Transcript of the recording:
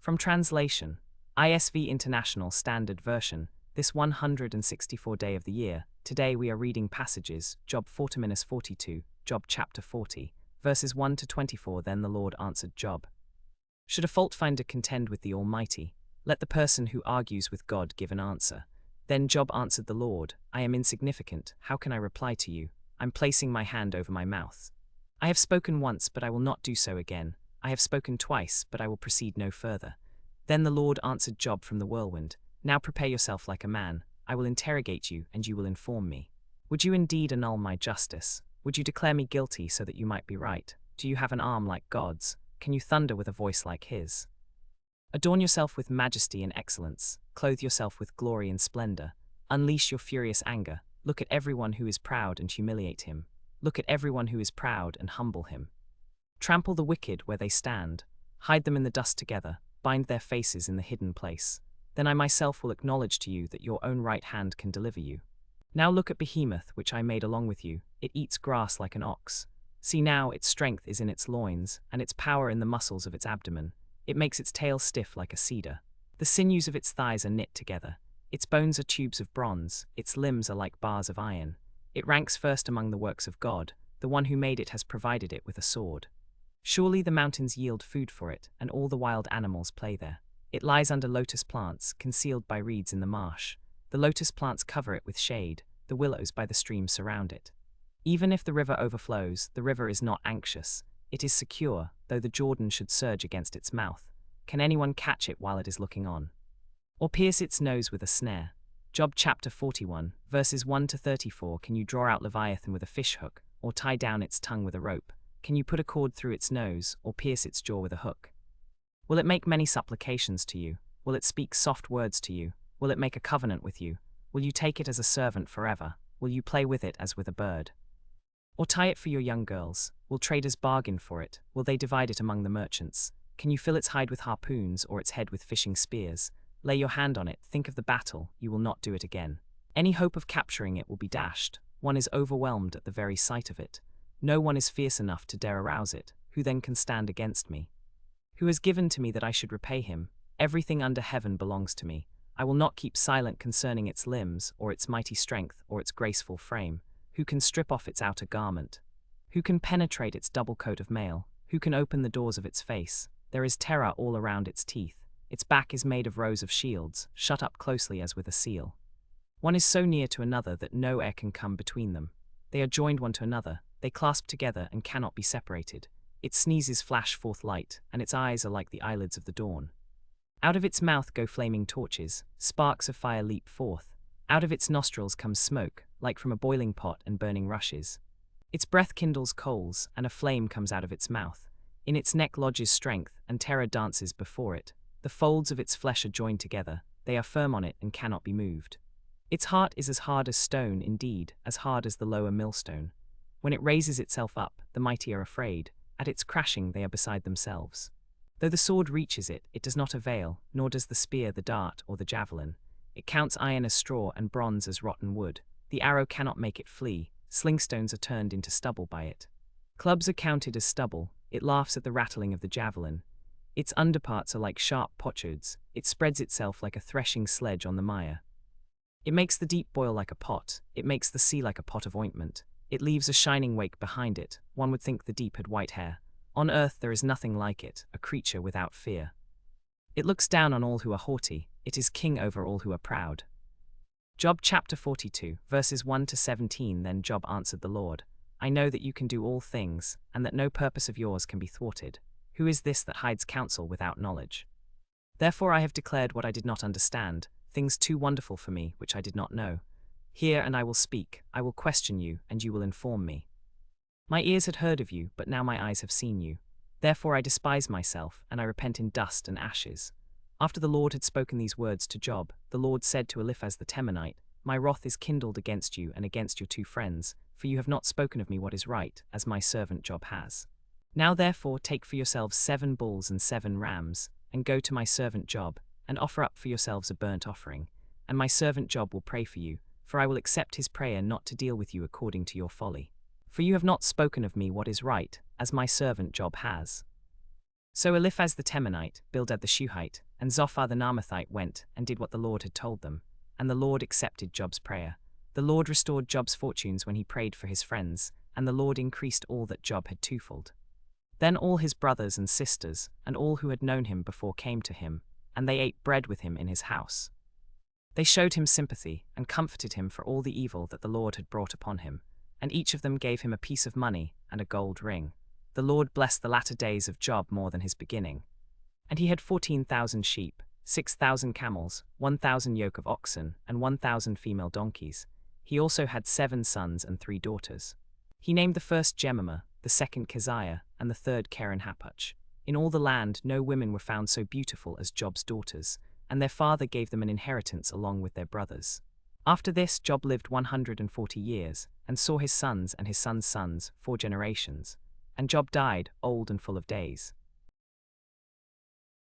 From translation, ISV International Standard Version, this 164th day of the year, today we are reading passages, Job 40-42, Job chapter 40, verses 1 to 24. Then the Lord answered Job. Should a fault finder contend with the Almighty, let the person who argues with God give an answer. Then Job answered the Lord, I am insignificant, how can I reply to you? I'm placing my hand over my mouth. I have spoken once, but I will not do so again. I have spoken twice, but I will proceed no further. Then the Lord answered Job from the whirlwind, Now prepare yourself like a man, I will interrogate you, and you will inform me. Would you indeed annul my justice? Would you declare me guilty so that you might be right? Do you have an arm like God's? Can you thunder with a voice like his? Adorn yourself with majesty and excellence, clothe yourself with glory and splendor, unleash your furious anger, look at everyone who is proud and humiliate him, look at everyone who is proud and humble him. Trample the wicked where they stand, hide them in the dust together, bind their faces in the hidden place. Then I myself will acknowledge to you that your own right hand can deliver you. Now look at Behemoth, which I made along with you, it eats grass like an ox. See now, its strength is in its loins, and its power in the muscles of its abdomen. It makes its tail stiff like a cedar. The sinews of its thighs are knit together. Its bones are tubes of bronze, its limbs are like bars of iron. It ranks first among the works of God, the one who made it has provided it with a sword. Surely the mountains yield food for it, and all the wild animals play there. It lies under lotus plants, concealed by reeds in the marsh. The lotus plants cover it with shade, the willows by the stream surround it. Even if the river overflows, the river is not anxious. It is secure, though the Jordan should surge against its mouth. Can anyone catch it while it is looking on? Or pierce its nose with a snare? Job chapter 41, verses 1 to 34. Can you draw out Leviathan with a fishhook, or tie down its tongue with a rope? Can you put a cord through its nose, or pierce its jaw with a hook? Will it make many supplications to you? Will it speak soft words to you? Will it make a covenant with you? Will you take it as a servant forever? Will you play with it as with a bird? Or tie it for your young girls? Will traders bargain for it? Will they divide it among the merchants? Can you fill its hide with harpoons, or its head with fishing spears? Lay your hand on it, think of the battle, you will not do it again. Any hope of capturing it will be dashed. One is overwhelmed at the very sight of it. No one is fierce enough to dare arouse it. Who then can stand against me? Who has given to me that I should repay him? Everything under heaven belongs to me. I will not keep silent concerning its limbs, or its mighty strength, or its graceful frame. Who can strip off its outer garment? Who can penetrate its double coat of mail? Who can open the doors of its face? There is terror all around its teeth. Its back is made of rows of shields, shut up closely as with a seal. One is so near to another that no air can come between them. They are joined one to another, they clasp together and cannot be separated. Its sneezes flash forth light, and its eyes are like the eyelids of the dawn. Out of its mouth go flaming torches, sparks of fire leap forth. Out of its nostrils comes smoke, like from a boiling pot and burning rushes. Its breath kindles coals, and a flame comes out of its mouth. In its neck lodges strength, and terror dances before it. The folds of its flesh are joined together, they are firm on it and cannot be moved. Its heart is as hard as stone, indeed, as hard as the lower millstone. When it raises itself up, the mighty are afraid. At its crashing they are beside themselves. Though the sword reaches it, it does not avail, nor does the spear, the dart, or the javelin. It counts iron as straw and bronze as rotten wood. The arrow cannot make it flee, slingstones are turned into stubble by it. Clubs are counted as stubble, it laughs at the rattling of the javelin. Its underparts are like sharp potsherds, it spreads itself like a threshing sledge on the mire. It makes the deep boil like a pot, it makes the sea like a pot of ointment. It leaves a shining wake behind it, one would think the deep had white hair. On earth there is nothing like it, a creature without fear. It looks down on all who are haughty, it is king over all who are proud. Job chapter 42, verses 1 to 17. Then Job answered the Lord, I know that you can do all things, and that no purpose of yours can be thwarted. Who is this that hides counsel without knowledge? Therefore I have declared what I did not understand, things too wonderful for me which I did not know. Hear, and I will speak, I will question you, and you will inform me. My ears had heard of you, but now my eyes have seen you. Therefore I despise myself, and I repent in dust and ashes. After the Lord had spoken these words to Job, the Lord said to Eliphaz the Temanite, My wrath is kindled against you and against your two friends, for you have not spoken of me what is right, as my servant Job has. Now therefore take for yourselves 7 bulls and 7 rams, and go to my servant Job, and offer up for yourselves a burnt offering, and my servant Job will pray for you, for I will accept his prayer not to deal with you according to your folly. For you have not spoken of me what is right, as my servant Job has. So Eliphaz the Temanite, Bildad the Shuhite, and Zophar the Naamathite went and did what the Lord had told them, and the Lord accepted Job's prayer. The Lord restored Job's fortunes when he prayed for his friends, and the Lord increased all that Job had twofold. Then all his brothers and sisters, and all who had known him before came to him, and they ate bread with him in his house. They showed him sympathy, and comforted him for all the evil that the Lord had brought upon him, and each of them gave him a piece of money and a gold ring. The Lord blessed the latter days of Job more than his beginning. And he had 14,000 sheep, 6,000 camels, 1,000 yoke of oxen, and 1,000 female donkeys. He also had 7 sons and 3 daughters. He named the first Jemimah, the second Keziah, and the third Keren-Happuch. In all the land no women were found so beautiful as Job's daughters, and their father gave them an inheritance along with their brothers. After this Job lived 140 years, and saw his sons and his sons' sons 4 generations. And Job died, old and full of days.